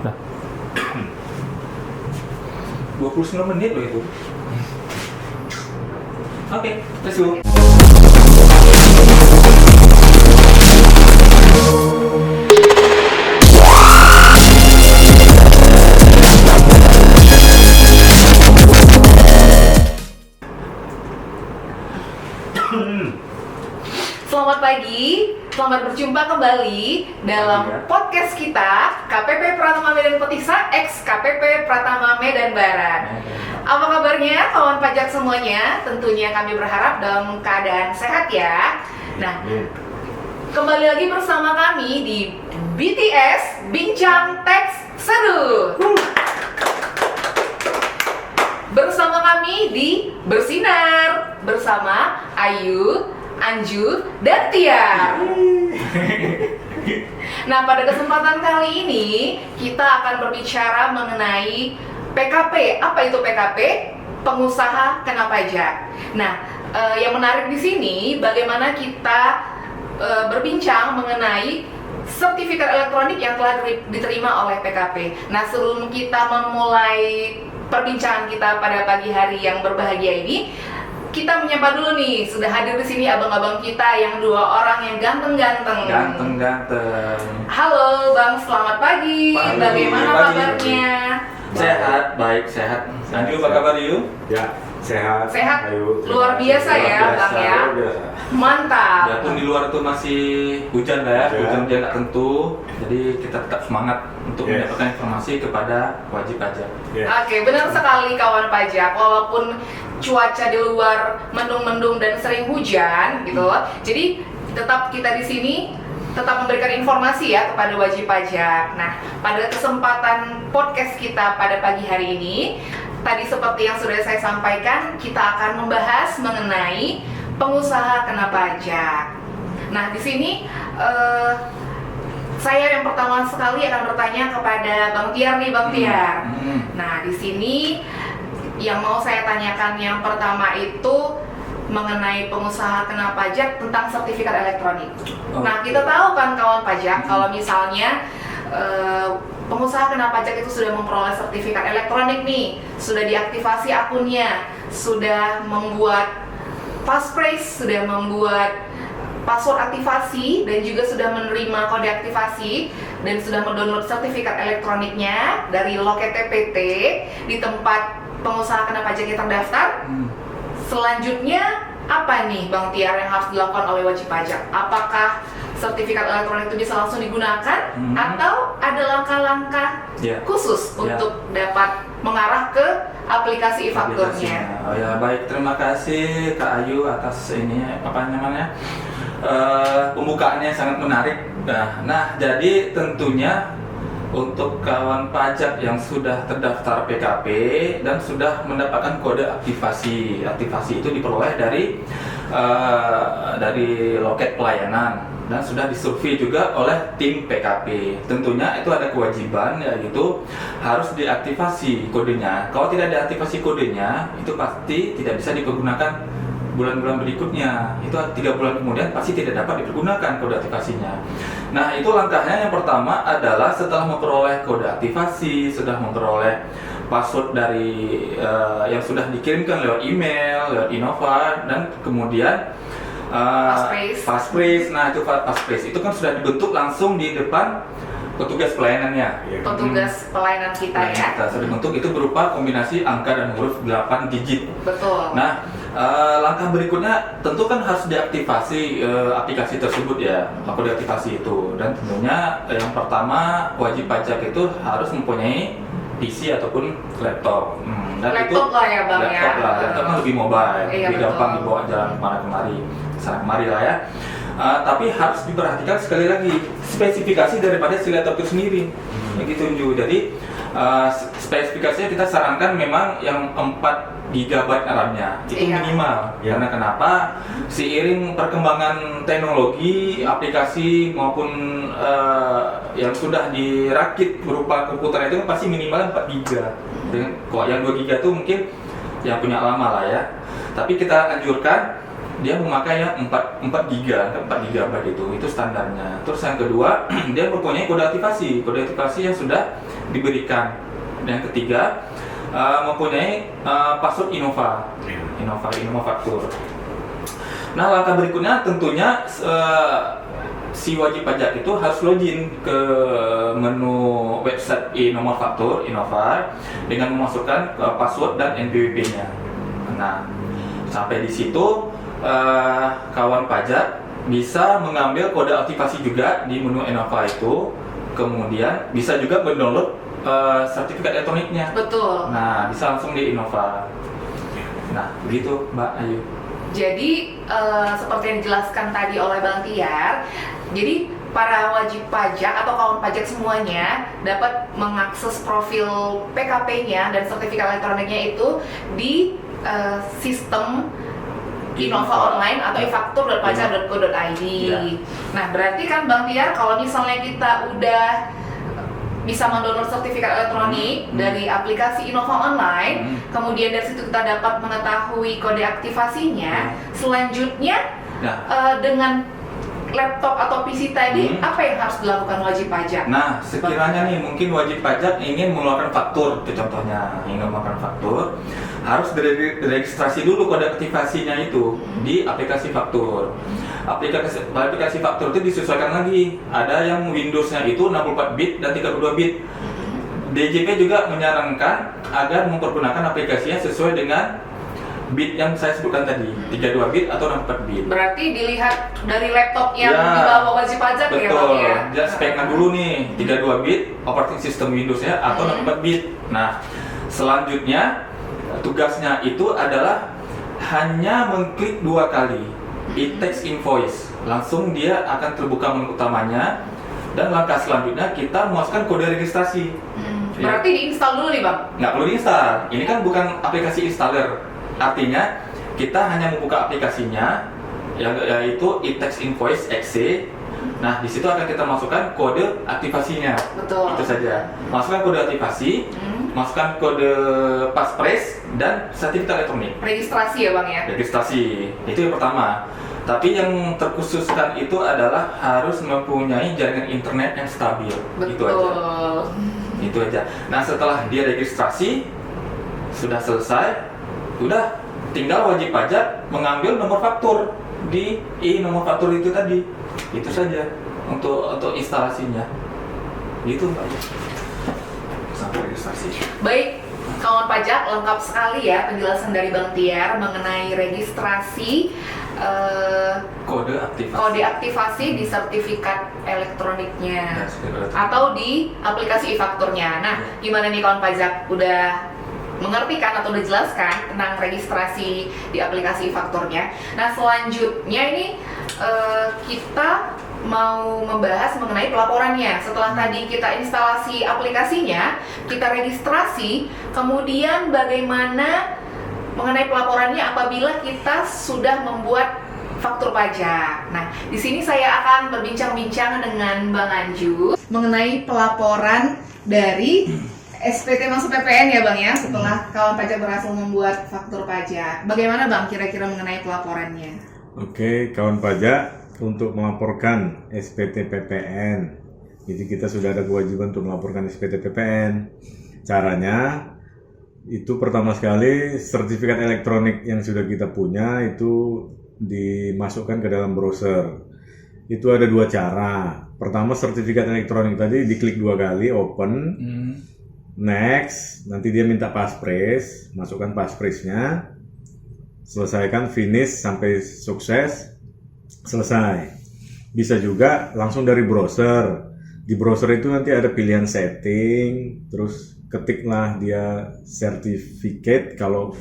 Nah. 29 menit loh itu. Oke, let's go. Selamat pagi, selamat berjumpa kembali dalam podcast kita KPP Pratama Medan Petisa X KPP Pratama Medan Barat. Apa kabarnya kawan pajak semuanya? Tentunya kami berharap dalam keadaan sehat ya. Nah, kembali lagi bersama kami di BTS Bincang Teks Seru. Bersama kami di Bersinar bersama Ayu, Anju, dan Tia. Nah, pada kesempatan kali ini kita akan berbicara mengenai PKP. Apa itu PKP? Pengusaha kena pajak. Nah, yang menarik di sini bagaimana kita berbincang mengenai sertifikat elektronik yang telah diterima oleh PKP. Nah, sebelum kita memulai perbincangan kita pada pagi hari yang berbahagia ini, kita menyapa dulu nih, sudah hadir di sini abang-abang kita yang dua orang yang ganteng-ganteng. Ganteng-ganteng. Halo Bang, selamat pagi. Bagaimana kabarnya? Sehat, baik, sehat. Anju, apa kabar Yu? Ya, sehat. Sehat? Ayo, Luar biasa ya, Bang ya. Luar biasa. Mantap. Walaupun di luar itu masih hujan lah ya, Hujan. hujan nggak tentu. Jadi kita tetap semangat untuk Yes. mendapatkan informasi kepada wajib pajak. Ya. Oke, benar sekali kawan pajak. Walaupun cuaca di luar mendung-mendung dan sering hujan gitu, jadi tetap kita di sini tetap memberikan informasi ya kepada wajib pajak. Nah, pada kesempatan podcast kita pada pagi hari ini, tadi seperti yang sudah saya sampaikan, kita akan membahas mengenai pengusaha kena pajak. Nah, di sini saya yang pertama sekali akan bertanya kepada Bang Tiar nih, Bang Tiar. Nah, di sini yang mau saya tanyakan yang pertama itu mengenai pengusaha kena pajak tentang sertifikat elektronik. Nah, kita tahu kan kawan pajak kalau misalnya pengusaha kena pajak itu sudah memperoleh sertifikat elektronik nih, sudah diaktifasi akunnya, sudah membuat passphrase, sudah membuat password aktivasi dan juga sudah menerima kode aktivasi dan sudah mendownload sertifikat elektroniknya dari loket TPT di tempat pengusaha kena pajak yang terdaftar. Selanjutnya apa nih Bang Tiar yang harus dilakukan oleh wajib pajak? Apakah sertifikat elektronik itu bisa langsung digunakan atau ada langkah-langkah khusus untuk dapat mengarah ke aplikasi e-fakturnya? Oh ya, baik, terima kasih Kak Ayu atas ini apa namanya pembukaannya sangat menarik. Nah, jadi tentunya untuk kawan pajak yang sudah terdaftar PKP dan sudah mendapatkan kode aktivasi, aktivasi itu diperoleh dari loket pelayanan dan sudah disurvei juga oleh tim PKP. Tentunya itu ada kewajiban, yaitu harus diaktifasi kodenya. Kalau tidak diaktifasi kodenya, itu pasti tidak bisa dipergunakan bulan-bulan berikutnya. Itu 3 bulan kemudian pasti tidak dapat dipergunakan kode aktivasinya. Nah, itu langkahnya. Yang pertama adalah setelah memperoleh kode aktivasi, sudah memperoleh password dari yang sudah dikirimkan lewat email, lewat Innova, dan kemudian passphrase. Nah, itu passphrase itu kan sudah dibentuk langsung di depan petugas pelayanannya. Petugas pelayanan kita ya. Kita sudah dibentuk itu berupa kombinasi angka dan huruf 8 digit. Betul. Nah, langkah berikutnya tentu kan harus diaktifasi aplikasi tersebut ya, kode aktivasi itu. Dan tentunya yang pertama wajib pajak itu harus mempunyai PC ataupun laptop. Dan Laptop lah ya Bang ya. Laptop kan lebih mobile, Iya, lebih gampang betul. dibawa jalan kemana kemari, sana kemari lah ya. Tapi harus diperhatikan sekali lagi spesifikasi daripada si laptop itu sendiri. Begitu Ju. Jadi spesifikasinya kita sarankan memang yang 4 GB RAM-nya itu minimal. Karena kenapa? Seiring perkembangan teknologi, aplikasi maupun yang sudah dirakit berupa komputer itu kan pasti minimal 4 GB. Kalau yang 2 GB itu mungkin yang punya lama lah ya. Tapi kita anjurkan dia memakai yang 4 GB itu standarnya. Terus yang kedua, dia mempunyai kode aktivasi yang sudah diberikan. Dan yang ketiga, mempunyai password Innova Faktur. Nah, langkah berikutnya tentunya si wajib pajak itu harus login ke menu website nomor faktur Innova dengan memasukkan password dan NPWP-nya. Nah, sampai di situ kawan pajak bisa mengambil kode aktivasi juga di menu Innova itu, kemudian bisa juga mendownload sertifikat elektroniknya. Betul. Nah, bisa langsung di Innova. Nah, begitu Mbak Ayu. Jadi seperti yang dijelaskan tadi oleh Bang Tiar, jadi para wajib pajak atau kawan pajak semuanya dapat mengakses profil PKP-nya dan sertifikat elektroniknya itu di sistem Innova Online atau e-faktur.pajak.go.id. Ya. Nah, berarti kan Bang Tiar, kalau misalnya kita udah bisa mendownload sertifikat elektronik dari aplikasi Innova Online, kemudian dari situ kita dapat mengetahui kode aktivasinya. Selanjutnya dengan laptop atau PC tadi, apa yang harus dilakukan wajib pajak? Nah, sekiranya nih mungkin wajib pajak ingin mengeluarkan faktur, contohnya ingin mengeluarkan faktur, harus diregistrasi dulu kode aktivasinya itu di aplikasi faktur. Aplikasi faktur itu disesuaikan lagi. Ada yang Windows-nya itu 64 bit dan 32 bit. DJP juga menyarankan agar mempergunakan aplikasinya sesuai dengan bit yang saya sebutkan tadi, 32 bit atau 64 bit. Berarti dilihat dari laptop yang dibawa wajib pajak ya, Bang ya? Betul, speknya dulu nih, 32 bit operating system Windows-nya atau 64 bit. Nah, selanjutnya tugasnya itu adalah hanya mengklik 2 kali e-text invoice, langsung dia akan terbuka menu utamanya, dan langkah selanjutnya kita memasukkan kode registrasi. Berarti diinstal dulu nih Bang? Nggak perlu diinstal, ini kan bukan aplikasi installer, artinya kita hanya membuka aplikasinya yaitu e-text invoice exe. Nah, di situ akan kita masukkan kode aktivasinya. Betul. Itu saja. Masukkan kode aktivasi, masukkan kode passphrase dan sertifikat elektronik. Registrasi ya Bang ya? Registrasi, itu yang pertama. Tapi yang terkhususkan itu adalah harus mempunyai jaringan internet yang stabil. Betul. Itu aja. Itu aja. Nah, setelah dia registrasi sudah selesai, udah tinggal wajib pajak mengambil nomor faktur di nomor faktur itu tadi. Itu saja untuk instalasinya. Gitu Pak. Sampai registrasi. Baik, kawan pajak, lengkap sekali ya penjelasan dari Bang Tiar mengenai registrasi kode aktivasi di sertifikat elektroniknya atau di aplikasi e-fakturnya. Nah, gimana nih kawan pajak? Udah mengerti kan atau udah jelaskan tentang registrasi di aplikasi e-fakturnya? Nah, selanjutnya ini kita mau membahas mengenai pelaporannya. Setelah tadi kita instalasi aplikasinya, kita registrasi, kemudian bagaimana mengenai pelaporannya apabila kita sudah membuat faktur pajak. Nah, di sini saya akan berbincang-bincang dengan Bang Anju mengenai pelaporan dari SPT masuk PPN ya Bang ya, setelah kawan pajak berhasil membuat faktur pajak. Bagaimana Bang kira-kira mengenai pelaporannya? Oke, kawan pajak, untuk melaporkan SPT PPN, jadi kita sudah ada kewajiban untuk melaporkan SPT PPN. Caranya itu pertama sekali sertifikat elektronik yang sudah kita punya itu dimasukkan ke dalam browser. Itu ada 2 cara. Pertama, sertifikat elektronik tadi diklik 2 kali, open, next, nanti dia minta passphrase, masukkan passphrase-nya, selesaikan, finish sampai sukses, selesai. Bisa juga langsung dari browser. Di browser itu nanti ada pilihan setting, terus ketiklah dia certificate kalau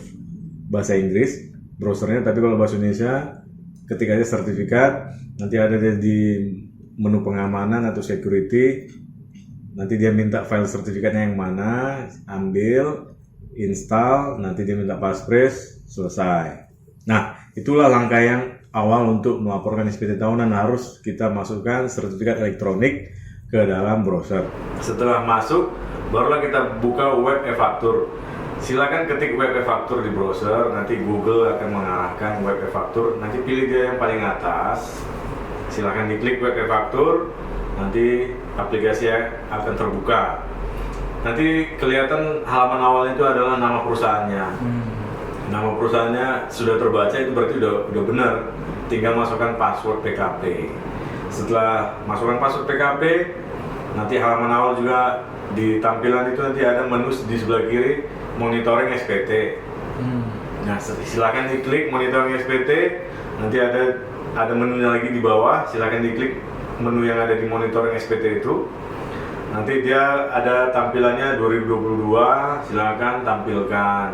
bahasa Inggris browsernya, tapi kalau bahasa Indonesia ketik aja sertifikat, nanti ada di menu pengamanan atau security, nanti dia minta file sertifikatnya yang mana, ambil, install, nanti dia minta passphrase, selesai. Nah, itulah langkah yang awal untuk melaporkan SPT tahunan, harus kita masukkan sertifikat elektronik ke dalam browser. Setelah masuk, barulah kita buka web e-faktur. Silakan ketik web e-faktur di browser, nanti Google akan mengarahkan web e-faktur. Nanti pilih dia yang paling atas. Silakan diklik web e-faktur, nanti aplikasinya akan terbuka. nanti kelihatan halaman awalnya itu adalah nama perusahaannya. Nama perusahaannya sudah terbaca, itu berarti udah benar. Tinggal masukkan password PKP. Setelah masukkan password PKP, nanti halaman awal juga di tampilan itu nanti ada menu di sebelah kiri monitoring SPT. Nah, silakan diklik monitoring SPT. Nanti ada menunya lagi di bawah. Silakan diklik menu yang ada di monitoring SPT itu. Nanti dia ada tampilannya 2022. Silakan tampilkan.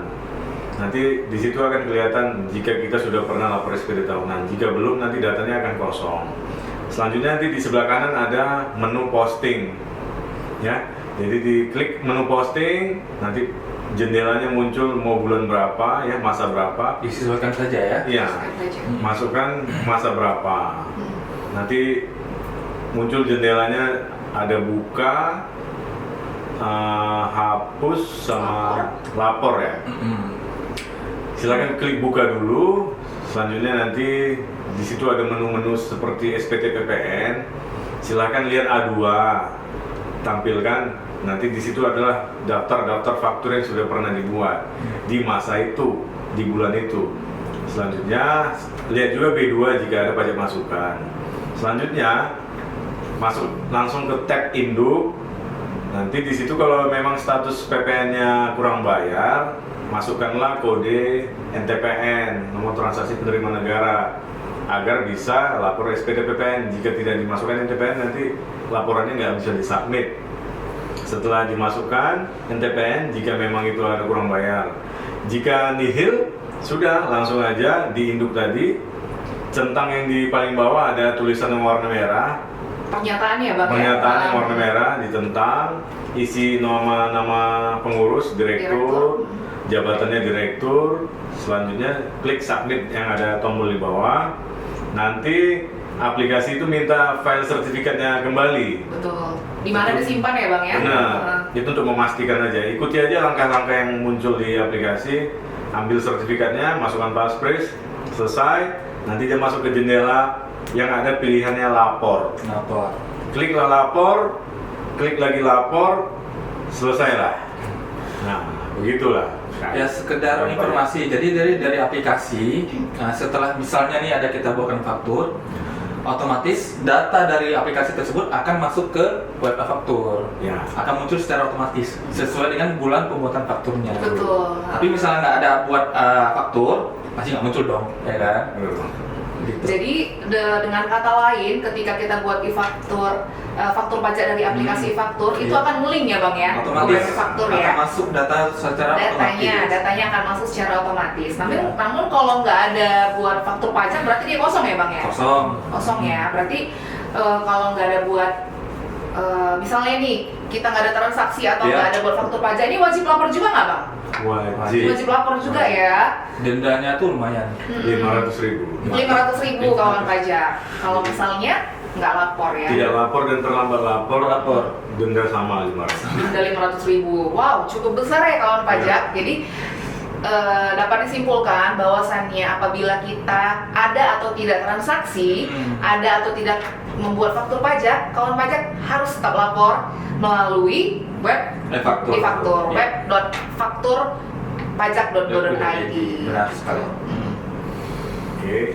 Nanti di situ akan kelihatan jika kita sudah pernah lapor SPT tahunan. Jika belum, nanti datanya akan kosong. Selanjutnya nanti di sebelah kanan ada menu posting, ya. Jadi diklik menu posting, nanti jendelanya muncul mau bulan berapa, ya, masa berapa. Disesuaikan saja ya. Iya. Masukkan masa berapa. Nanti muncul jendelanya ada buka, hapus sama lapor ya. Silakan klik buka dulu. Selanjutnya nanti di situ ada menu-menu seperti SPT PPN. Silakan lihat A2, tampilkan. Nanti di situ adalah daftar-daftar faktur yang sudah pernah dibuat di masa itu, di bulan itu. Selanjutnya lihat juga B2 jika ada pajak masukan. Selanjutnya masuk langsung ke tab induk. Nanti di situ kalau memang status PPN-nya kurang bayar, masukkanlah kode NTPN, nomor transaksi penerima negara, agar bisa lapor SPT PPN. Jika tidak dimasukkan NTPN, nanti laporannya nggak bisa disubmit. Setelah dimasukkan NTPN, jika memang itu ada kurang bayar. Jika nihil, sudah langsung aja diinduk tadi. Centang yang di paling bawah ada tulisan yang warna merah. Pernyataan ya Bang? Pernyataan yang warna merah ditentang, isi nama pengurus, direktur, jabatannya direktur. Selanjutnya klik submit yang ada tombol di bawah. Nanti aplikasi itu minta file sertifikatnya kembali. Betul. Di mana disimpan ya Bang ya? Benar. Itu untuk memastikan aja. Ikuti aja langkah-langkah yang muncul di aplikasi. Ambil sertifikatnya, masukkan passphrase, selesai. Nanti dia masuk ke jendela yang ada pilihannya lapor. Kliklah lapor, klik lagi lapor, selesailah. Nah, begitulah. Ya sekedar informasi. Jadi dari aplikasi, nah, setelah misalnya nih ada kita buatkan faktur, otomatis data dari aplikasi tersebut akan masuk ke web faktur. Ya. Akan muncul secara otomatis sesuai dengan bulan pembuatan fakturnya. Betul. Tapi misalnya nggak ada buat faktur, masih nggak muncul dong, ya kan? Gitu. Jadi dengan kata lain, ketika kita buat e-faktur, faktur pajak dari aplikasi faktur, itu Iya. akan ngeling ya Bang ya? Otomatis Ke faktur akan ya? masuk data secara otomatis. Datanya akan masuk secara otomatis. Iya. Namun kalau nggak ada buat faktur pajak, berarti dia kosong ya Bang ya? Kosong ya. Berarti kalau nggak ada buat misalnya nih kita nggak ada transaksi atau nggak ada buat faktur pajak, ini wajib lapor juga nggak Bang? Wajib lapor juga ya. Dendanya tuh lumayan. 500.000. 500.000 kawan pajak. Kalau misalnya nggak lapor ya. Tidak lapor dan terlambat lapor, denda sama 500. Denda 500.000. Wow, cukup besar ya kawan pajak. Jadi dapat disimpulkan bahwasannya apabila kita ada atau tidak transaksi, ada atau tidak membuat faktur pajak, kawan pajak harus tetap lapor melalui web e-faktur, web.fakturpajak.go.id. Benar sekali. Oke.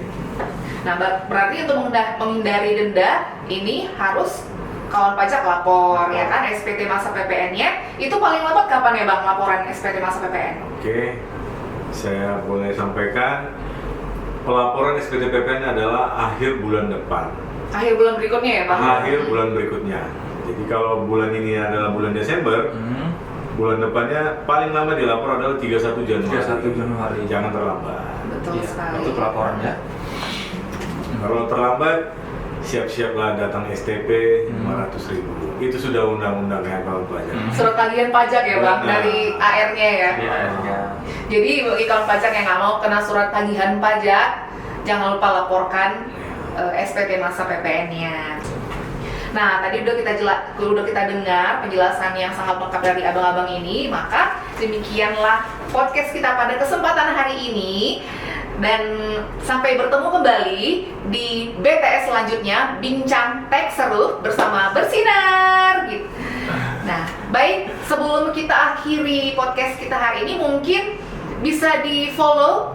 Nah, berarti untuk menghindari denda ini harus kawan pajak lapor ya kan SPT masa PPN-nya. Itu paling lambat kapan ya Bang laporan SPT masa PPN? Oke. Saya boleh sampaikan pelaporan SPT PPN adalah akhir bulan depan. Akhir bulan berikutnya ya Bang? Akhir bulan berikutnya. Jadi kalau bulan ini adalah bulan Desember, bulan depannya paling lama dilapor adalah 31 Januari. 31 Januari. Jangan terlambat. Betul sekali. Untuk pelaporan ya. Kalau terlambat, siap-siaplah datang STP 500.000. Itu sudah undang-undang ya kawan pajak. Surat tagihan pajak ya Bang, dari AR-nya ya? Jadi bagi kawan pajak yang nggak mau kena surat tagihan pajak, jangan lupa laporkan SPT masa PPN-nya. Nah, tadi udah kita dengar penjelasan yang sangat lengkap dari abang-abang ini, maka demikianlah podcast kita pada kesempatan hari ini. Dan sampai bertemu kembali di BTS selanjutnya, Bincang Tech Seru bersama Bersinar gitu. Nah, Baik, sebelum kita akhiri podcast kita hari ini, mungkin bisa di follow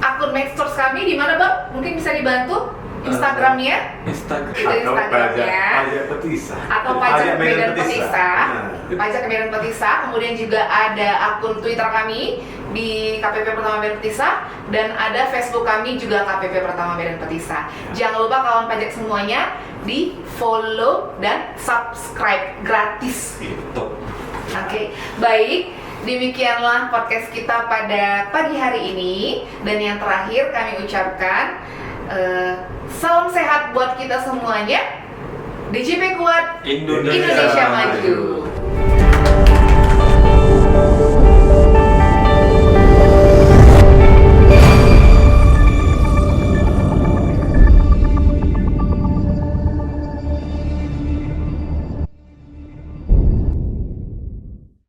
akun Maxstores kami di mana Bang? Mungkin bisa dibantu Instagramnya? Instagram. Itu Instagramnya. Pajak Petisa. Atau Pajak Medan Petisa. Petisa. Nah. Pajak Medan Petisa. Kemudian juga ada akun Twitter kami di KPP Pertama Medan Petisa, dan ada Facebook kami juga KPP Pertama Medan Petisa. Jangan lupa kawan pajak semuanya di follow dan subscribe gratis. Itu. Oke, baik. Demikianlah podcast kita pada pagi hari ini. Dan yang terakhir kami ucapkan salam sehat buat kita semuanya. DJP Kuat, Indonesia Indonesia Maju.